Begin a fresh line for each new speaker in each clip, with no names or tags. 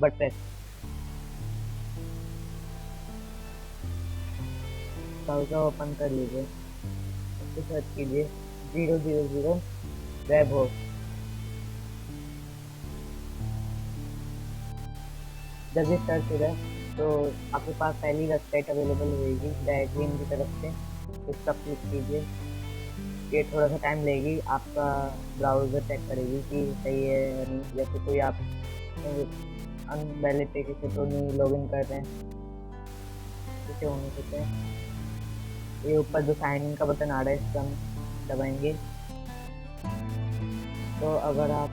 WordPress browser open कर लीजिए, उसको सर्च कीजिए 000 वेब होस्ट। जब ये सर्च हो जाए तो आपके पास पहली वेबसाइट अवेलेबल होगी डायरेक्टली इनकी तरफ से, इस पर क्लिक कीजिए। ये थोड़ा सा टाइम लेगी, आपका ब्राउज़र चेक करेगी कि सही है या नहीं। जैसे कोई आप अनवैलिड तरीके से तो नहीं लॉगिन कर रहे हैं, इसे होने देते हैं। ये ऊपर जो साइन इन का बटन आ रहा है, इस पर हम दबाएंगे। तो अगर आप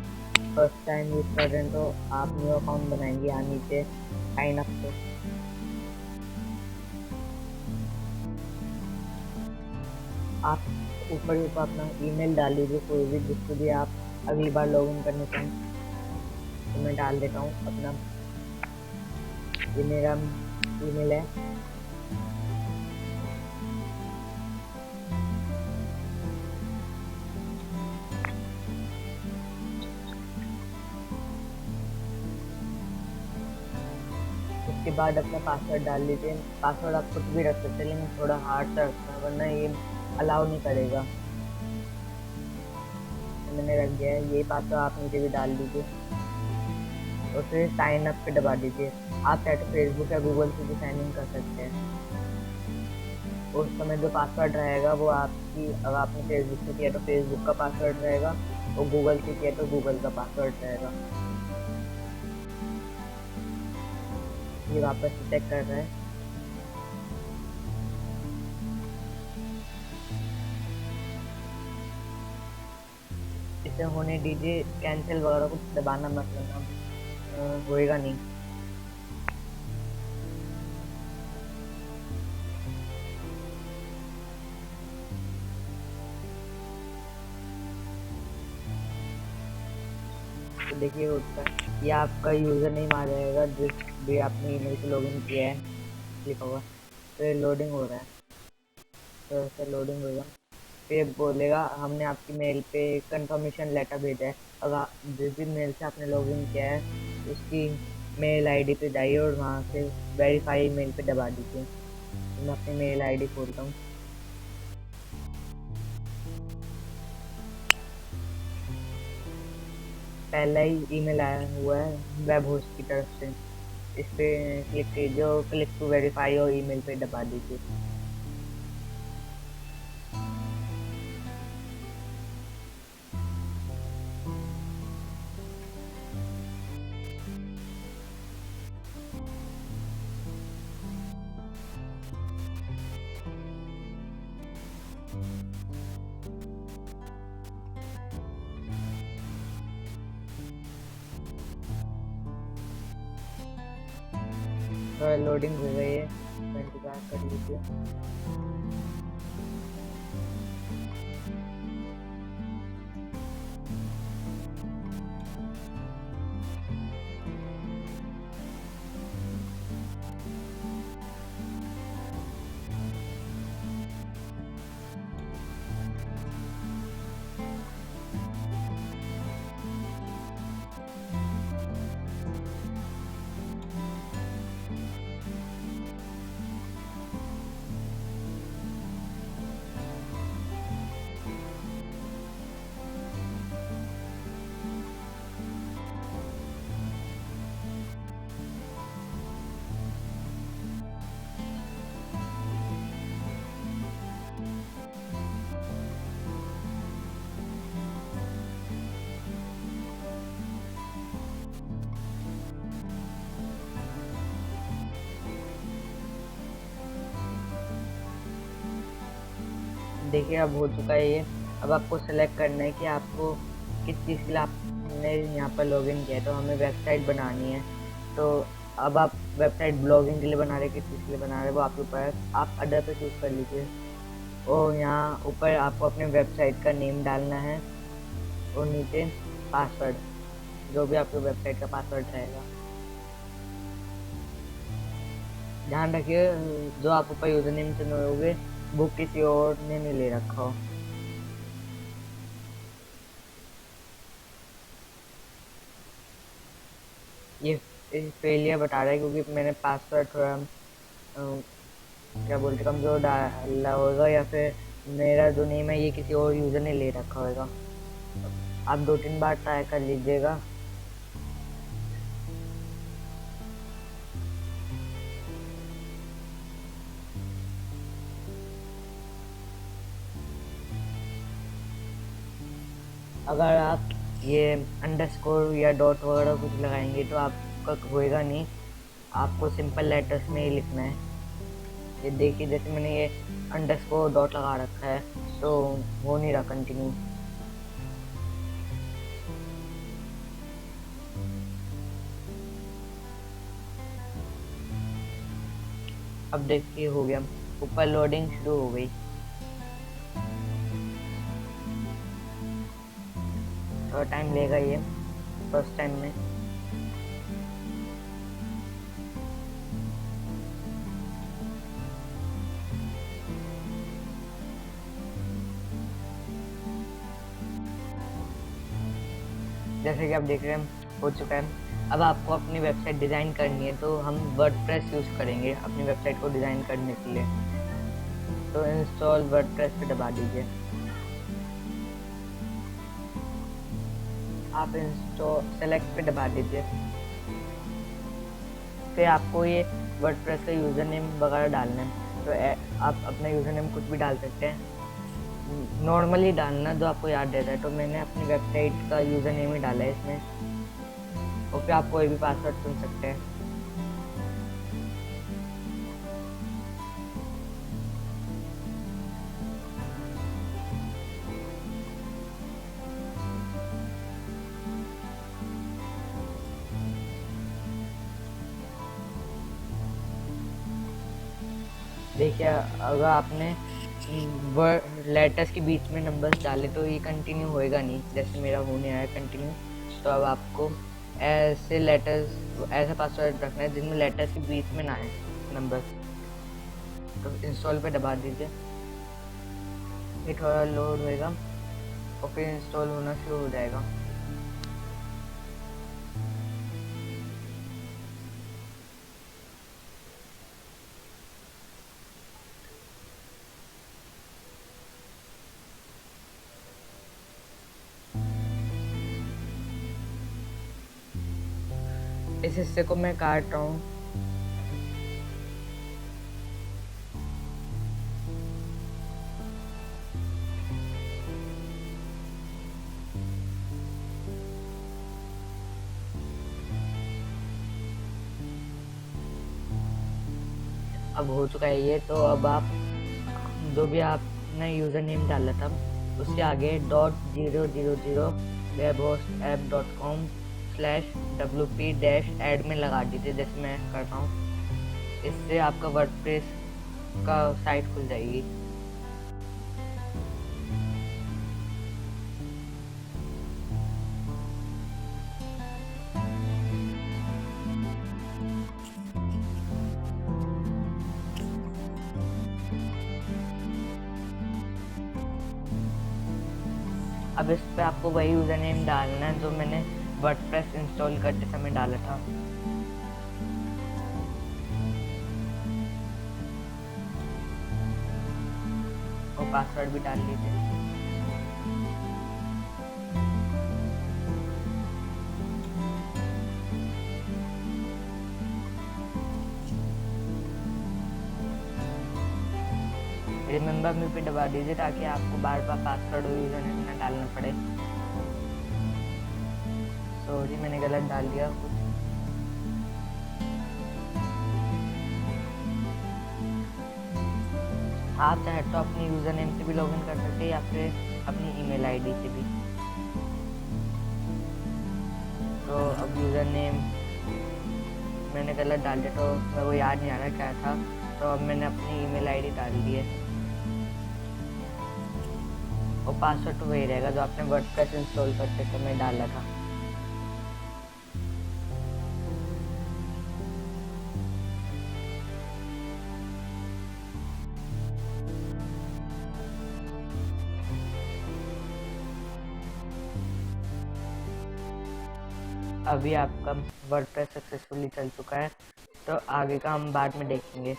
फर्स्ट टाइम यूज़ कर रहे हैं तो आप न्यू अकाउंट बनाएंगे, यहाँ नीचे साइन अप पे आप ऊपर ऊपर अपना ईमेल डाल लीजिए, कोई भी जिसको भी आप अगली बार लॉगिन करने चाहें। तो मैं डाल देता हूँ अपना, ये मेरा ईमेल है। उसके बाद अपना पासवर्ड डाल लीजिए। पासवर्ड आप कुछ भी रख सकते हैं, लेकिन थोड़ा हार्ड सा रखना, वरना ये अलाउ नहीं करेगा। मैंने रख दिया है, यही पासवर्ड आप नीचे भी डाल दीजिए और फिर साइन अप पे दबा दीजिए। आप चाहे तो फेसबुक या गूगल से भी साइन इन कर सकते हैं। उस समय जो पासवर्ड रहेगा वो आपकी, अगर आपने फेसबुक से किया तो फेसबुक का पासवर्ड रहेगा, और गूगल से किया तो गूगल का पासवर्ड रहेगा। ये वापस से चेक कर रहा है। इसे होने दीजिए, कैंसिल वगैरह कुछ दबाना मत लेना, होएगा नहीं। तो देखिए होता है, ये आपका यूज़र नेम आ जाएगा जिस भी आपने ईमेल से लॉगिन किया है, लिखा हुआ। तो ये लोडिंग हो रहा है, तो ऐसे लोडिंग होगा। फिर बोलेगा हमने आपकी मेल पे कंफर्मेशन लेटर भेजा है। अगर जिस भी मेल से आपने लॉगिन किया है उसकी मेल आईडी पे जाइए और वहाँ से वेरीफाई मेल पे दबा दीजिए। तो मैं अपनी मेल आईडी खोलता हूँ। पहला ही ईमेल आया हुआ है वेब होस्ट की तरफ से, इस पे क्लिक कीजिए और क्लिक टू वेरीफाई और ईमेल पे दबा दीजिए। तो लोडिंग हो गई है, तो इंतज़ार कर लीजिए। देखिए अब हो चुका है ये। अब आपको सेलेक्ट करना है कि आपको किस चीज़ के लिए आपने यहाँ पर लॉगिन किया है। तो हमें वेबसाइट बनानी है, तो अब आप वेबसाइट ब्लॉगिंग के लिए बना रहे, किस चीज़ के लिए बना रहे वो आपके ऊपर है। आप अदर पे चूज़ कर लीजिए और यहाँ ऊपर आपको अपने वेबसाइट का नेम डालना है और नीचे पासवर्ड, जो भी आपके वेबसाइट का पासवर्ड रहेगा। ध्यान रखिए जो आप ऊपर यूजर नेम चुनोगे वो किसी और ने नहीं ले रखा हो। ये फेलियर बता रहा है क्योंकि मैंने पासवर्ड थोड़ा क्या बोलते कमज़ोर डाला होगा, या फिर मेरा जो नेम है ये किसी और यूज़र ने ले रखा होगा। आप 2-3 बार ट्राई कर लीजिएगा। अगर आप ये अंडरस्कोर या डॉट वगैरह कुछ लगाएंगे तो आपका होएगा नहीं, आपको सिंपल लेटर्स में ही लिखना है। ये देखिए जैसे मैंने ये अंडरस्कोर डॉट लगा रखा है तो हो नहीं रहा कंटिन्यू। अब देखिए हो गया, ऊपर लोडिंग शुरू हो गई। थोड़ा टाइम लेगा ये फर्स्ट टाइम में। जैसे कि आप देख रहे हैं हो चुका है। अब आपको अपनी वेबसाइट डिज़ाइन करनी है तो हम वर्डप्रेस यूज़ करेंगे अपनी वेबसाइट को डिज़ाइन करने के लिए। तो इंस्टॉल वर्डप्रेस पे दबा दीजिए। आप इंस्टॉल सेलेक्ट पे दबा दीजिए। फिर आपको ये वर्डप्रेस का यूज़र नेम वगैरह डालना है, तो आप अपना यूज़र नेम कुछ भी डाल सकते हैं, नॉर्मली डालना जो आपको याद रहता है। तो मैंने अपनी वेबसाइट का यूज़र नेम ही डाला है इसमें, और फिर आप कोई भी पासवर्ड चुन सकते हैं। देखिए अगर आपने लेटर्स के बीच में नंबर्स डाले तो ये कंटिन्यू होएगा नहीं, जैसे मेरा होने आया कंटिन्यू। तो अब आपको ऐसे लेटर्स ऐसा पासवर्ड रखना है जिनमें लेटर्स के बीच में ना आए नंबर्स। तो इंस्टॉल पे दबा दीजिए। ये थोड़ा लोड होएगा और फिर इंस्टॉल होना शुरू हो जाएगा। इस हिस्से को मैं काट रहा हूँ। अब हो चुका है ये। तो अब आप जो भी आपने यूज़र नेम डाला था उससे आगे .000 webhostapp.com/wp-admin लगा दीजिए, जैसे मैं कर रहा हूँ। इससे आपका वर्डप्रेस का साइट खुल जाएगी। अब इस पे आपको वही यूज़र नेम डालना है जो मैंने वर्डप्रेस इंस्टॉल करते समय डाला था। और पासवर्ड भी डाल लीजिए। रिमेंबर मी पे दबा दीजिए ताकि आपको बार बार पासवर्ड और यूज़र नेम ना डालना पड़े। सॉरी मैंने गलत डाल दिया कुछ। आप चाहे तो अपनी यूज़र नेम से भी लॉगिन कर सकते हैं या फिर अपनी ईमेल आईडी से भी। तो अब यूज़र नेम मैंने गलत डाल दिया, तो मेरे को याद नहीं आ रहा क्या था, तो अब मैंने अपनी ईमेल आईडी डाल दी है। और पासवर्ड तो वही रहेगा जो आपने वर्डप्रेस इंस्टॉल करते समय डाला था। अभी आपका वर्डप्रेस सक्सेसफुली चल चुका है, तो आगे का हम बाद में देखेंगे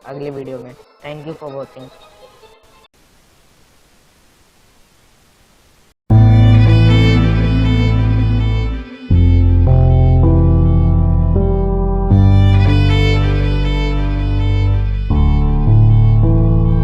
अगले वीडियो में। Thank you for watching.